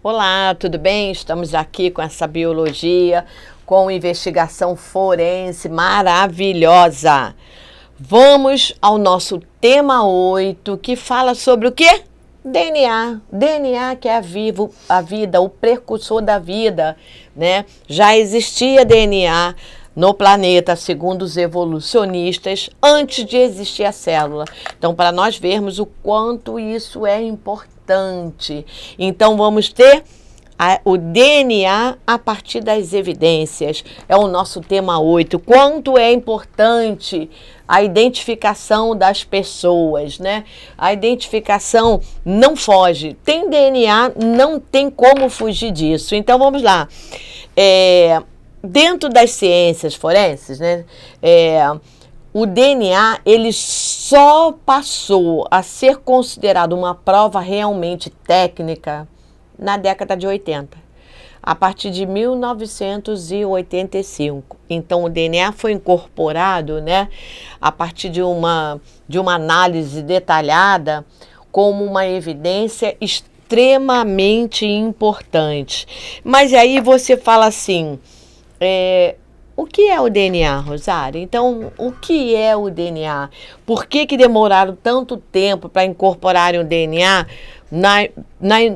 Olá, tudo bem? Estamos aqui com essa biologia, com investigação forense maravilhosa. Vamos ao nosso tema 8, que fala sobre o quê? DNA. DNA que é a vida, o precursor da vida, né? Já existia DNA no planeta, segundo os evolucionistas, antes de existir a célula. Então, para nós vermos o quanto isso é importante. Então, vamos ter o DNA a partir das evidências. É o nosso tema 8. Quanto é importante a identificação das pessoas, né? A identificação não foge. Tem DNA, não tem como fugir disso. Então, vamos lá. Dentro das ciências forenses, né, o DNA ele só passou a ser considerado uma prova realmente técnica na década de 80, a partir de 1985. Então, o DNA foi incorporado, né, a partir de uma análise detalhada como uma evidência extremamente importante. Mas aí você fala assim... o que é o DNA, Rosário? Então, o que é o DNA? Por que demoraram tanto tempo para incorporarem o DNA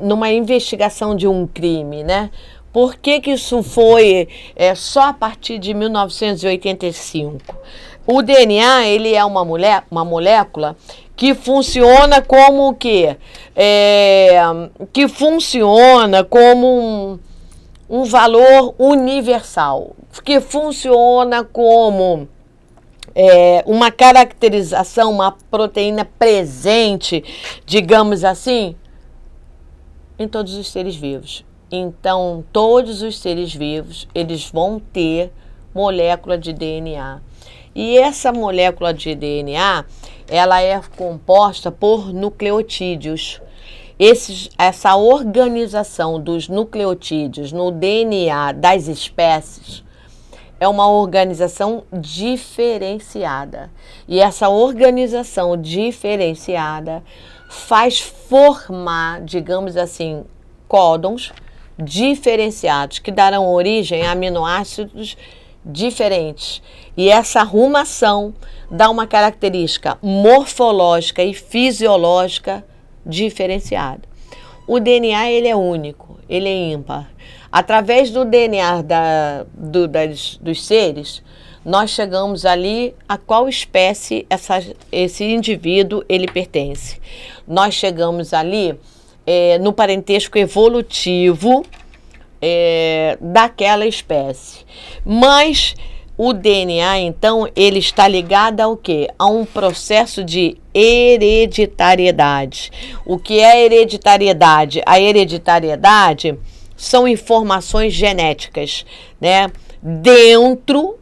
numa investigação de um crime, né? Por que isso foi só a partir de 1985? O DNA, ele é uma molécula que funciona como o quê? Que funciona como um valor universal, que funciona como uma caracterização, uma proteína presente, digamos assim, em todos os seres vivos. Então, todos os seres vivos, eles vão ter molécula de DNA. E essa molécula de DNA, ela é composta por nucleotídeos. Essa organização dos nucleotídeos no DNA das espécies é uma organização diferenciada. E essa organização diferenciada faz formar, digamos assim, códons diferenciados que darão origem a aminoácidos diferentes. E essa arrumação dá uma característica morfológica e fisiológica diferenciado. O DNA ele é único, ele é ímpar. Através do DNA dos seres, nós chegamos ali a qual espécie esse indivíduo ele pertence. Nós chegamos ali no parentesco evolutivo daquela espécie. Mas o DNA, então, ele está ligado ao quê? A um processo de hereditariedade. O que é hereditariedade? A hereditariedade são informações genéticas, né? Dentro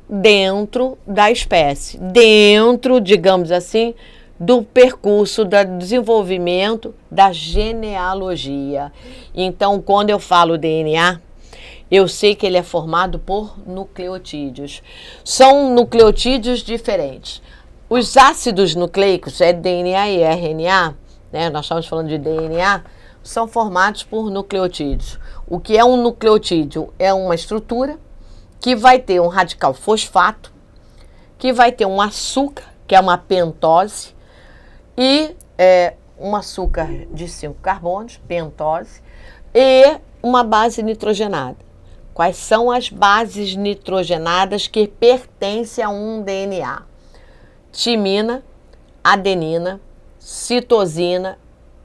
da espécie, dentro, digamos assim, do percurso do desenvolvimento da genealogia. Então, quando eu falo DNA, eu sei que ele é formado por nucleotídeos. São nucleotídeos diferentes. Os ácidos nucleicos, DNA e RNA, né, nós estamos falando de DNA, são formados por nucleotídeos. O que é um nucleotídeo? É uma estrutura que vai ter um radical fosfato, que vai ter um açúcar, que é uma pentose, e um açúcar de 5 carbonos, pentose, e uma base nitrogenada. Quais são as bases nitrogenadas que pertencem a um DNA? Timina, adenina, citosina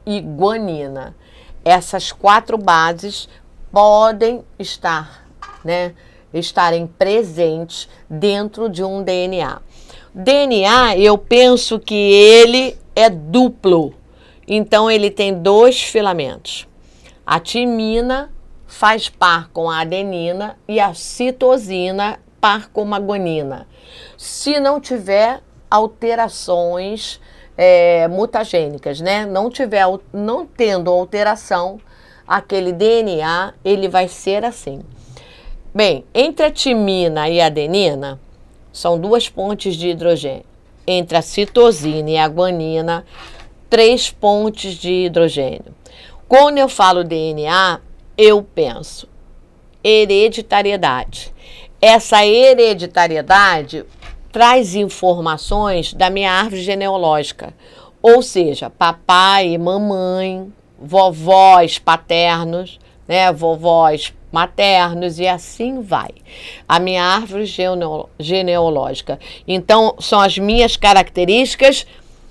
e guanina. Essas 4 bases podem estarem presentes dentro de um DNA. DNA, eu penso que ele é duplo. Então, ele tem 2 filamentos. A timina faz par com a adenina e a citosina par com a guanina. Se não tiver alterações mutagênicas, né? Não tendo alteração, aquele DNA, ele vai ser assim. Bem, entre a timina e a adenina, são 2 pontes de hidrogênio. Entre a citosina e a guanina, 3 pontes de hidrogênio. Quando eu falo DNA, eu penso? Hereditariedade. Essa hereditariedade traz informações da minha árvore genealógica, ou seja, papai e mamãe, vovós paternos, né, vovós maternos e assim vai. A minha árvore genealógica. Então, são as minhas características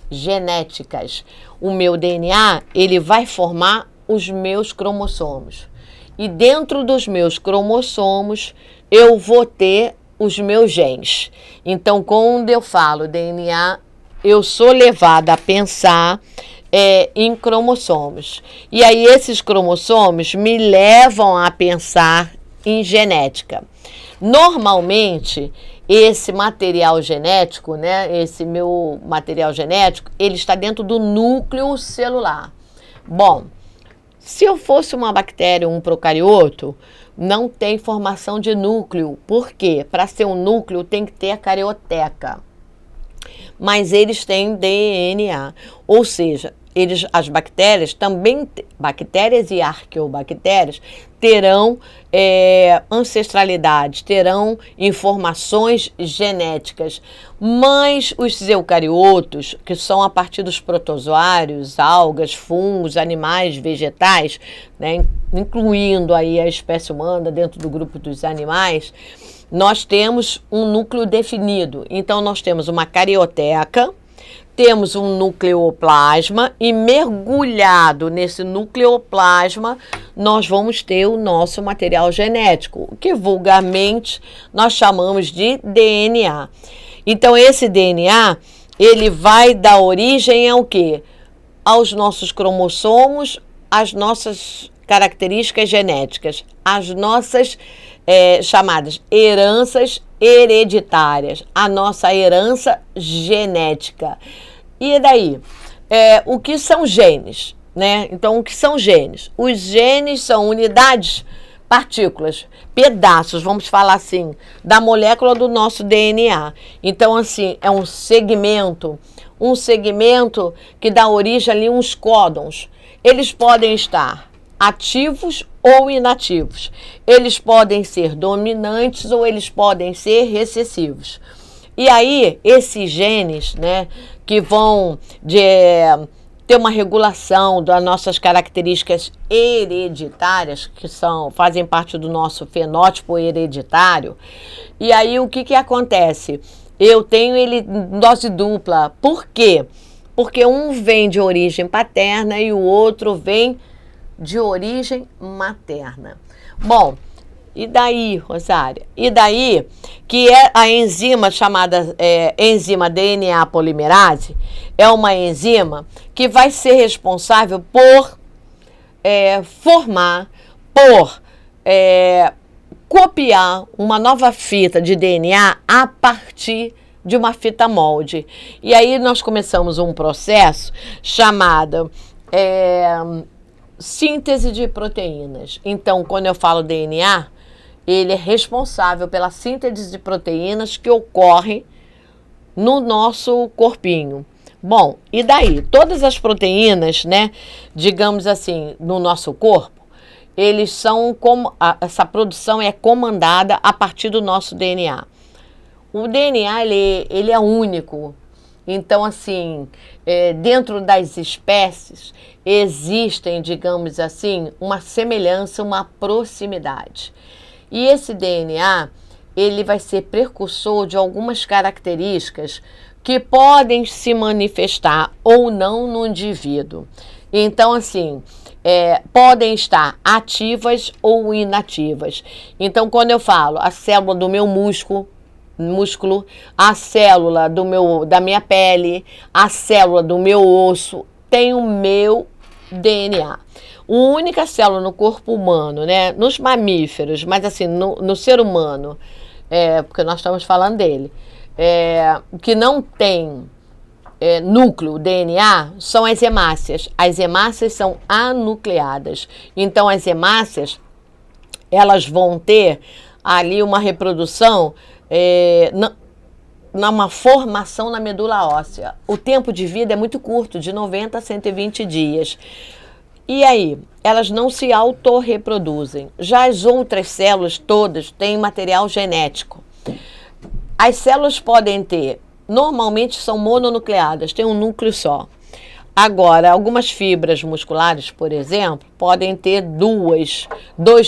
genéticas. O meu DNA, ele vai formar os meus cromossomos. E dentro dos meus cromossomos, eu vou ter os meus genes. Então, quando eu falo DNA, eu sou levada a pensar em cromossomos. E aí, esses cromossomos me levam a pensar em genética. Normalmente, esse material genético, né, esse meu material genético, ele está dentro do núcleo celular. Bom, se eu fosse uma bactéria, um procarioto, não tem formação de núcleo. Por quê? Para ser um núcleo tem que ter a carioteca. Mas eles têm DNA. Ou seja, as bactérias também, bactérias e arqueobactérias, terão ancestralidade, terão informações genéticas. Mas os eucariotos, que são a partir dos protozoários, algas, fungos, animais, vegetais, né, incluindo aí a espécie humana dentro do grupo dos animais, nós temos um núcleo definido. Então, nós temos uma carioteca, temos um nucleoplasma e mergulhado nesse nucleoplasma nós vamos ter o nosso material genético, que vulgarmente nós chamamos de DNA. Então, esse DNA, ele vai dar origem ao quê? Aos nossos cromossomos, às nossas características genéticas, as nossas chamadas heranças hereditárias, a nossa herança genética. E daí? O que são genes? Né? Então, o que são genes? Os genes são unidades, partículas, pedaços, vamos falar assim, da molécula do nosso DNA. Então, assim, é um segmento que dá origem ali a uns códons. Eles podem estar ativos ou inativos. Eles podem ser dominantes ou eles podem ser recessivos. E aí, esses genes, né, que vão ter uma regulação das nossas características hereditárias, que fazem parte do nosso fenótipo hereditário. E aí, o que acontece? Eu tenho ele em dose dupla. Por quê? Porque um vem de origem paterna e o outro vem de origem materna. Bom, e daí, Rosária? E daí que a enzima chamada enzima DNA polimerase é uma enzima que vai ser responsável por formar, por copiar uma nova fita de DNA a partir de uma fita molde. E aí nós começamos um processo chamado síntese de proteínas. Então, quando eu falo DNA, ele é responsável pela síntese de proteínas que ocorre no nosso corpinho. Bom, e daí? Todas as proteínas, né, digamos assim, no nosso corpo, eles são essa produção é comandada a partir do nosso DNA. O DNA, ele é único. Então, assim, dentro das espécies, existem, digamos assim, uma semelhança, uma proximidade. E esse DNA, ele vai ser precursor de algumas características que podem se manifestar ou não no indivíduo. Então, assim, podem estar ativas ou inativas. Então, quando eu falo a célula do meu músculo, a célula da minha pele, a célula do meu osso, tem o meu DNA. A única célula no corpo humano, né, nos mamíferos, mas assim, no ser humano, porque nós estamos falando dele, que não tem núcleo, DNA, são as hemácias. As hemácias são anucleadas. Então, as hemácias, elas vão ter ali uma reprodução, numa formação na medula óssea. O tempo de vida é muito curto, de 90 a 120 dias. E aí? Elas não se autorreproduzem. Já as outras células todas têm material genético. As células podem ter, normalmente são mononucleadas, tem um núcleo só. Agora, algumas fibras musculares, por exemplo, podem ter dois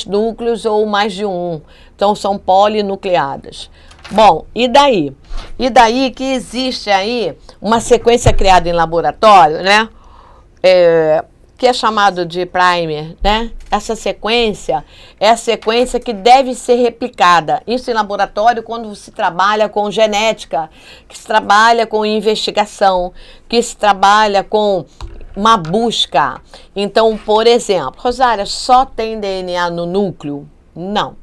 núcleos ou mais de um. Então, são polinucleadas. Bom, e daí? E daí que existe aí uma sequência criada em laboratório, né? Que é chamado de primer, né? Essa sequência é a sequência que deve ser replicada. Isso em laboratório quando se trabalha com genética, que se trabalha com investigação, que se trabalha com uma busca. Então, por exemplo, Rosária, só tem DNA no núcleo? Não.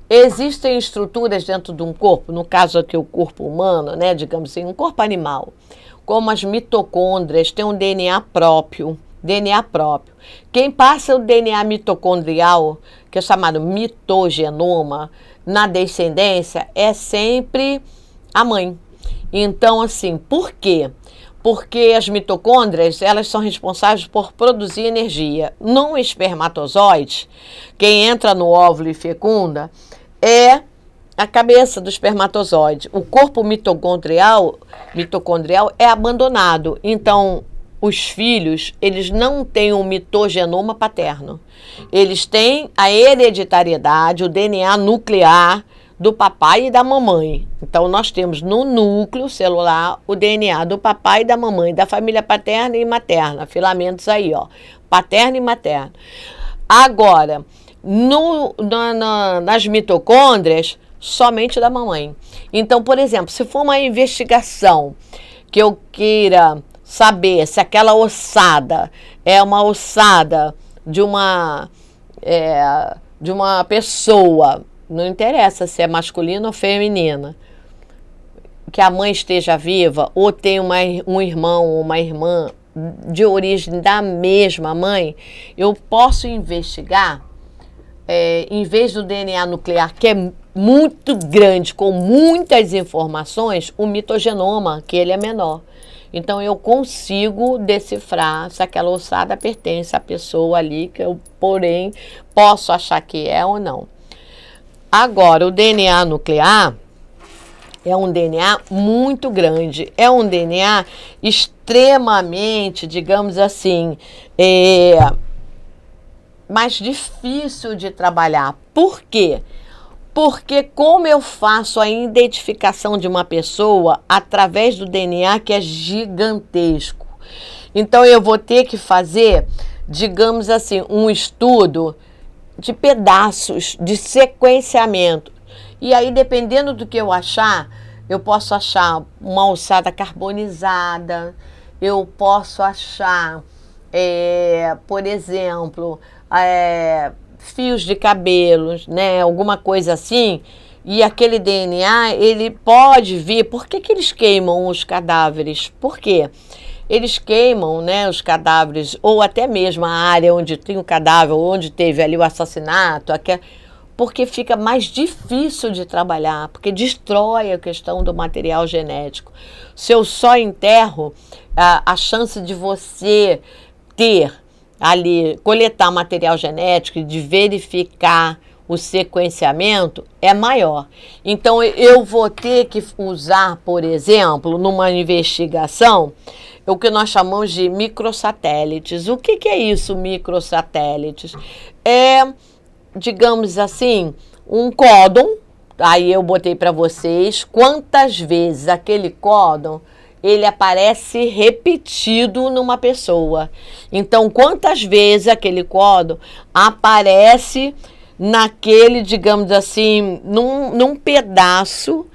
Existem estruturas dentro de um corpo, no caso aqui o corpo humano, né? Digamos assim, um corpo animal, como as mitocôndrias, tem um DNA próprio. Quem passa o DNA mitocondrial, que é chamado mitogenoma, na descendência, é sempre a mãe. Então, assim, por quê? Porque as mitocôndrias, elas são responsáveis por produzir energia. No espermatozoide, quem entra no óvulo e fecunda é a cabeça do espermatozoide. O corpo mitocondrial é abandonado. Então, os filhos, eles não têm um mitogenoma paterno. Eles têm a hereditariedade, o DNA nuclear do papai e da mamãe. Então, nós temos no núcleo celular o DNA do papai e da mamãe, da família paterna e materna. Filamentos aí, ó, paterno e materno. Agora, nas mitocôndrias, somente da mamãe. Então, por exemplo, se for uma investigação que eu queira saber se aquela ossada é uma ossada de uma pessoa, não interessa se é masculina ou feminina, que a mãe esteja viva ou tem um irmão ou uma irmã de origem da mesma mãe, eu posso investigar, em vez do DNA nuclear, que é muito grande, com muitas informações, o mitogenoma, que ele é menor. Então, eu consigo decifrar se aquela ossada pertence à pessoa ali, que eu, porém, posso achar que é ou não. Agora, o DNA nuclear é um DNA muito grande, é um DNA extremamente, digamos assim, mais difícil de trabalhar. Por quê? Porque como eu faço a identificação de uma pessoa através do DNA, que é gigantesco. Então, eu vou ter que fazer, digamos assim, um estudo de pedaços, de sequenciamento. E aí, dependendo do que eu achar, eu posso achar uma ossada carbonizada, eu posso achar, por exemplo, fios de cabelos, né? Alguma coisa assim. E aquele DNA, ele pode vir... Por que eles queimam os cadáveres? Por quê? Eles queimam, né, os cadáveres, ou até mesmo a área onde tem o cadáver, onde teve ali o assassinato, porque fica mais difícil de trabalhar, porque destrói a questão do material genético. Se eu só enterro, a chance de você ter ali, coletar material genético e de verificar o sequenciamento é maior. Então, eu vou ter que usar, por exemplo, numa investigação, o que nós chamamos de microsatélites. O que é isso, microsatélites? Digamos assim, um códon. Aí eu botei para vocês quantas vezes aquele códon ele aparece repetido numa pessoa. Então, quantas vezes aquele códon aparece naquele, digamos assim, num pedaço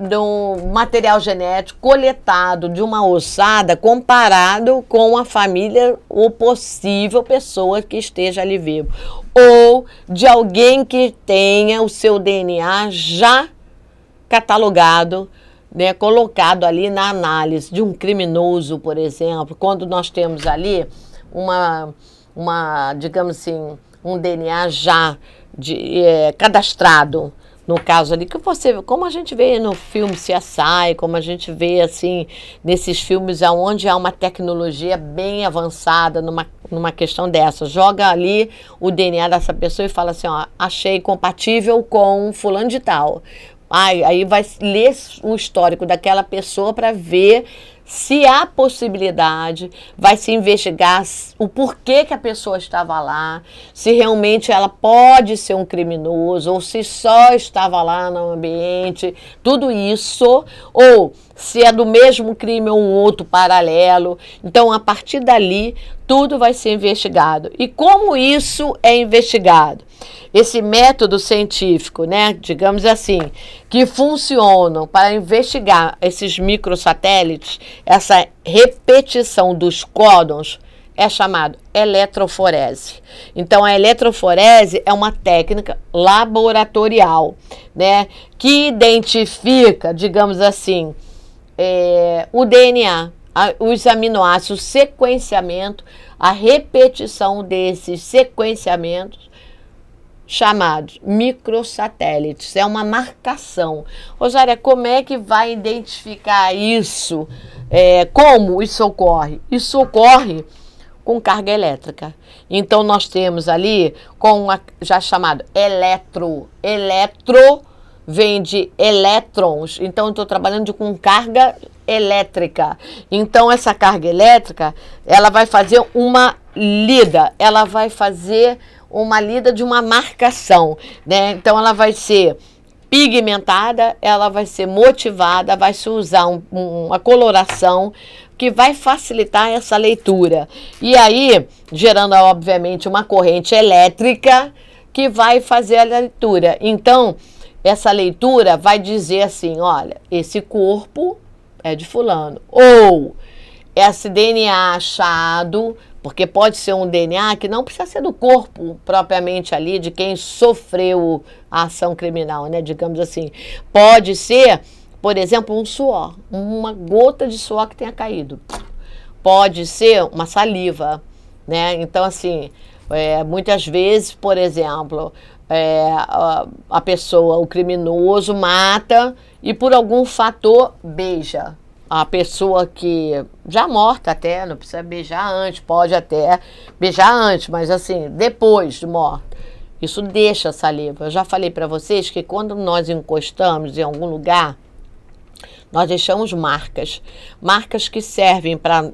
do material genético coletado de uma ossada comparado com a família ou possível pessoa que esteja ali viva. Ou de alguém que tenha o seu DNA já catalogado, né, colocado ali na análise de um criminoso, por exemplo, quando nós temos ali digamos assim, um DNA já cadastrado no caso ali, que você, como a gente vê no filme CSI, como a gente vê assim, nesses filmes onde há uma tecnologia bem avançada numa questão dessa, joga ali o DNA dessa pessoa e fala assim, ó, achei compatível com fulano de tal. Aí vai ler o histórico daquela pessoa para ver se há possibilidade, vai se investigar o porquê que a pessoa estava lá, se realmente ela pode ser um criminoso, ou se só estava lá no ambiente, tudo isso, ou se é do mesmo crime ou um outro paralelo. Então, a partir dali, tudo vai ser investigado. E como isso é investigado? Esse método científico, né, digamos assim, que funcionam para investigar esses microsatélites, essa repetição dos códons, é chamado eletroforese. Então, a eletroforese é uma técnica laboratorial, né, que identifica, digamos assim, o DNA, os aminoácidos, o sequenciamento, a repetição desses sequenciamentos, chamados microsatélites. É uma marcação. Rosária, como é que vai identificar isso? Como isso ocorre? Isso ocorre com carga elétrica. Então, nós temos ali, já chamado eletro. Eletro vem de elétrons. Então, eu estou trabalhando com carga elétrica. Então, essa carga elétrica, ela vai fazer uma lida. Ela vai fazer uma lida de uma marcação, né? Então, ela vai ser pigmentada, ela vai ser motivada, vai se usar uma coloração que vai facilitar essa leitura. E aí, gerando, obviamente, uma corrente elétrica que vai fazer a leitura. Então, essa leitura vai dizer assim, olha, esse corpo é de fulano. Ou esse DNA achado, porque pode ser um DNA que não precisa ser do corpo propriamente ali, de quem sofreu a ação criminal, né? Digamos assim. Pode ser, por exemplo, um suor, uma gota de suor que tenha caído. Pode ser uma saliva, né? Então, assim, muitas vezes, por exemplo, a pessoa, o criminoso, mata e por algum fator beija. A pessoa que já morta até, não precisa beijar antes, pode até beijar antes, mas assim, depois de morta. Isso deixa saliva. Eu já falei para vocês que quando nós encostamos em algum lugar, nós deixamos marcas. Marcas que servem para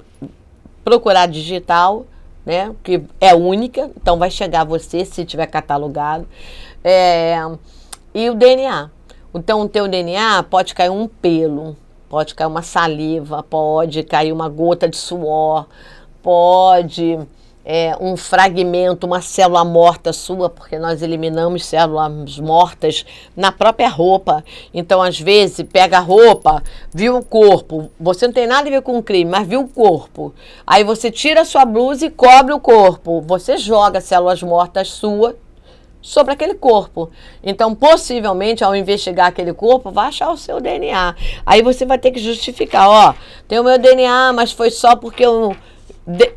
procurar digital, né, que é única, então vai chegar a você se tiver catalogado. E o DNA. Então, o teu DNA pode cair um pelo, pode cair uma saliva, pode cair uma gota de suor, pode um fragmento, uma célula morta sua, porque nós eliminamos células mortas na própria roupa. Então, às vezes, pega a roupa, viu o corpo, você não tem nada a ver com o crime, mas viu o corpo. Aí você tira a sua blusa e cobre o corpo. Você joga células mortas suas sobre aquele corpo. Então, possivelmente, ao investigar aquele corpo, vai achar o seu DNA. Aí você vai ter que justificar, ó, tem o meu DNA, mas foi só porque eu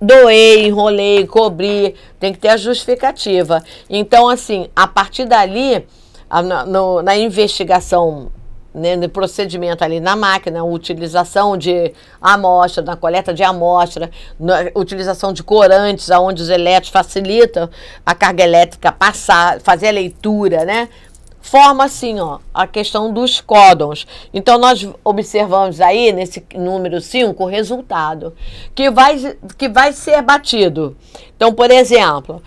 doei, enrolei, cobri, tem que ter a justificativa. Então, assim, a partir dali, na investigação, né, no procedimento ali na máquina, utilização de amostra, na coleta de amostra, na utilização de corantes, onde os elétrons facilitam a carga elétrica passar, fazer a leitura, né? Forma assim, ó, a questão dos códons. Então, nós observamos aí, nesse número 5, o resultado, que vai ser batido. Então, por exemplo,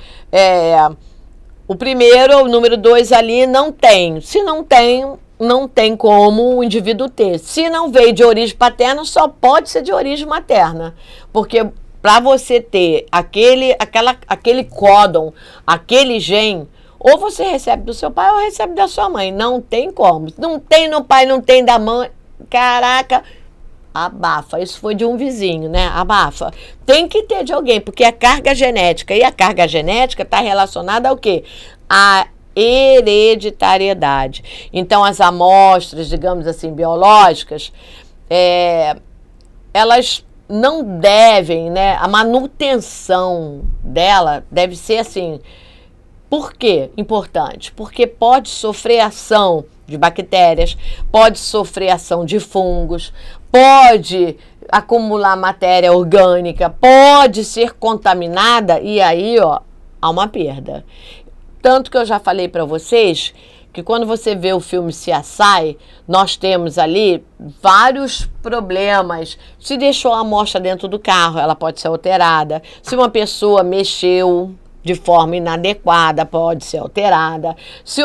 o primeiro, o número 2 ali, não tem. Se não tem, não tem como o indivíduo ter. Se não veio de origem paterna, só pode ser de origem materna. Porque para você ter aquele códon, aquele gene, ou você recebe do seu pai ou recebe da sua mãe. Não tem como. Não tem no pai, não tem da mãe. Caraca, abafa. Isso foi de um vizinho, né? Abafa. Tem que ter de alguém, porque é carga genética. E a carga genética está relacionada ao quê? A hereditariedade. Então, as amostras, digamos assim, biológicas, elas não devem, né? A manutenção dela deve ser assim. Por quê? Importante. Porque pode sofrer ação de bactérias, pode sofrer ação de fungos, pode acumular matéria orgânica, pode ser contaminada e aí, ó, há uma perda. Tanto que eu já falei para vocês que quando você vê o filme CSI, nós temos ali vários problemas. Se deixou a amostra dentro do carro, ela pode ser alterada. Se uma pessoa mexeu de forma inadequada, pode ser alterada. Se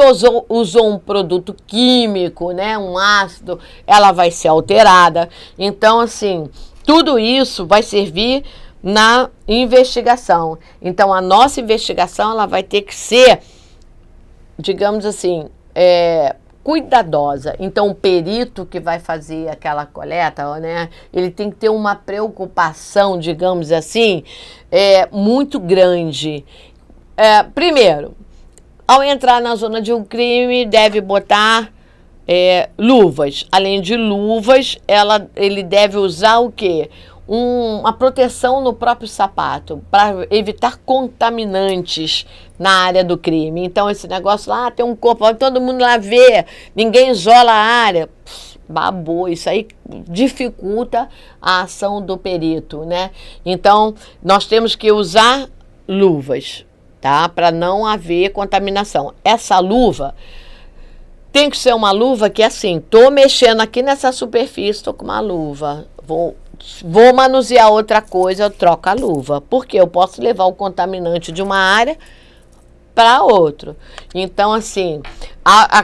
usou um produto químico, né, um ácido, ela vai ser alterada. Então, assim, tudo isso vai servir na investigação. Então, a nossa investigação ela vai ter que ser, digamos assim, cuidadosa. Então, o perito que vai fazer aquela coleta, né, ele tem que ter uma preocupação, digamos assim, muito grande. Primeiro, ao entrar na zona de um crime, deve botar luvas. Além de luvas, ele deve usar o quê? Uma proteção no próprio sapato, para evitar contaminantes na área do crime. Então, esse negócio lá, tem um corpo, todo mundo lá vê, ninguém isola a área. Babou, isso aí dificulta a ação do perito, né? Então, nós temos que usar luvas, tá? Para não haver contaminação. Essa luva tem que ser uma luva que, assim, tô mexendo aqui nessa superfície, tô com uma luva, vou manusear outra coisa, eu troco a luva, porque eu posso levar o contaminante de uma área para outra. Então, assim, a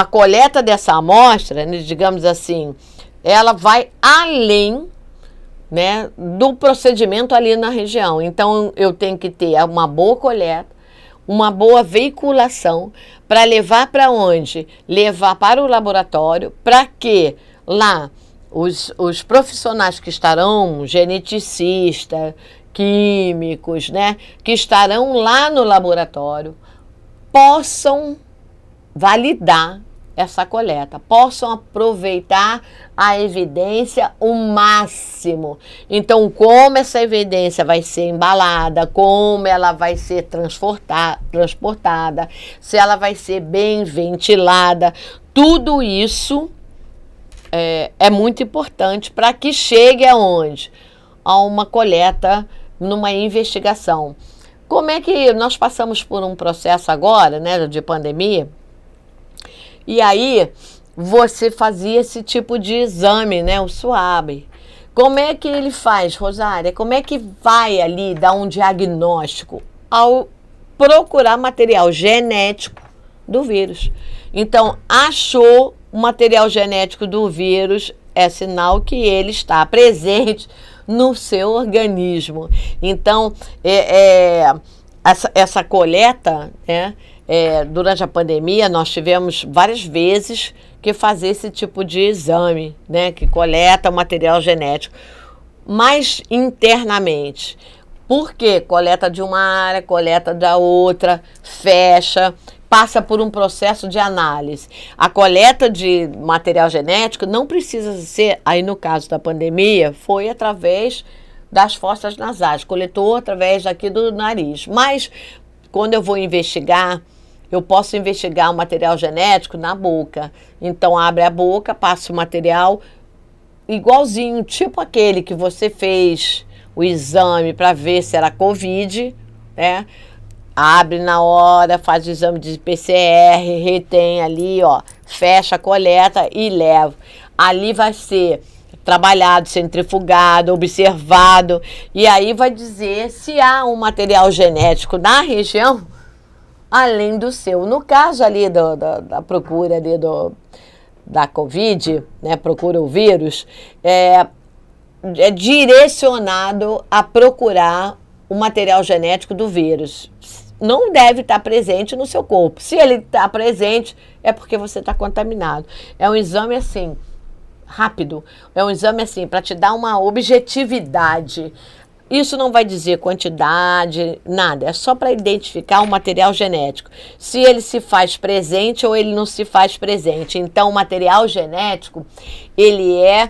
coleta dessa amostra, né, digamos assim, ela vai além, né, do procedimento ali na região. Então, eu tenho que ter uma boa coleta, uma boa veiculação para levar para onde? Levar para o laboratório, para que lá os profissionais que estarão, geneticistas, químicos, né, que estarão lá no laboratório, possam validar essa coleta, possam aproveitar a evidência o máximo. Então, como essa evidência vai ser embalada, como ela vai ser transportada, se ela vai ser bem ventilada, tudo isso é muito importante para que chegue aonde? A uma coleta, numa investigação. Como é que nós passamos por um processo agora, né, de pandemia, e aí você fazia esse tipo de exame, né, o SUAB. Como é que ele faz, Rosária? Como é que vai ali dar um diagnóstico? Ao procurar material genético do vírus. Então, achou o material genético do vírus, é sinal que ele está presente no seu organismo. Então, essa coleta, né, durante a pandemia, nós tivemos várias vezes que fazer esse tipo de exame, né, que coleta o material genético, mas internamente. Por quê? Coleta de uma área, coleta da outra, fecha, passa por um processo de análise. A coleta de material genético não precisa ser, aí no caso da pandemia, foi através das fossas nasais, coletou através daqui do nariz. Mas, quando eu vou investigar, eu posso investigar o material genético na boca. Então, abre a boca, passa o material igualzinho, tipo aquele que você fez o exame para ver se era Covid, né? Abre na hora, faz o exame de PCR, retém ali, ó, fecha a coleta e leva. Ali vai ser trabalhado, centrifugado, observado, e aí vai dizer se há um material genético na região além do seu. No caso ali da procura ali da Covid, né, procura o vírus, é direcionado a procurar o material genético do vírus. Não deve estar presente no seu corpo. Se ele está presente, é porque você está contaminado. É um exame assim, rápido. É um exame assim, para te dar uma objetividade. Isso não vai dizer quantidade, nada. É só para identificar o material genético. Se ele se faz presente ou ele não se faz presente. Então, o material genético, ele é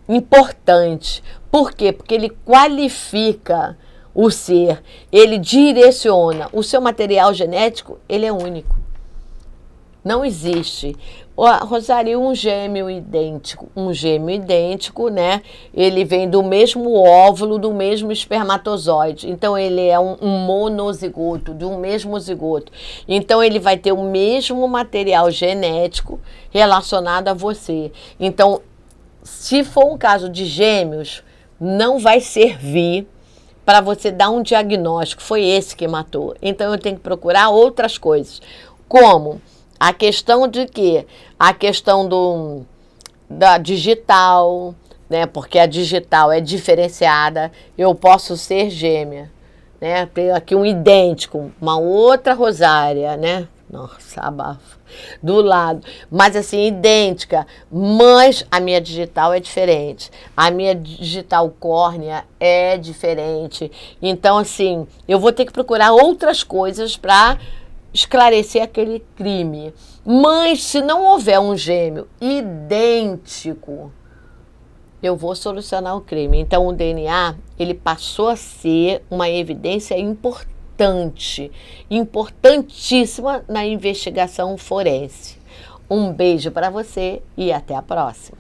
importante. Por quê? Porque ele qualifica o ser, ele direciona. O seu material genético, ele é único. Não existe Rosário, um gêmeo idêntico, né? Ele vem do mesmo óvulo, do mesmo espermatozoide. Então, ele é um monozigoto, de um mesmo zigoto. Então, ele vai ter o mesmo material genético relacionado a você. Então, se for um caso de gêmeos, não vai servir para você dar um diagnóstico, foi esse que matou. Então, eu tenho que procurar outras coisas, como a questão de quê? A questão da digital, né? Porque a digital é diferenciada. Eu posso ser gêmea, né? Tenho aqui um idêntico, uma outra Rosária, né? Nossa, abafa. Do lado. Mas assim, idêntica. Mas a minha digital é diferente. A minha digital córnea é diferente. Então, assim, eu vou ter que procurar outras coisas para esclarecer aquele crime. Mas se não houver um gêmeo idêntico, eu vou solucionar o crime. Então o DNA, ele passou a ser uma evidência importante, importantíssima na investigação forense. Um beijo para você e até a próxima.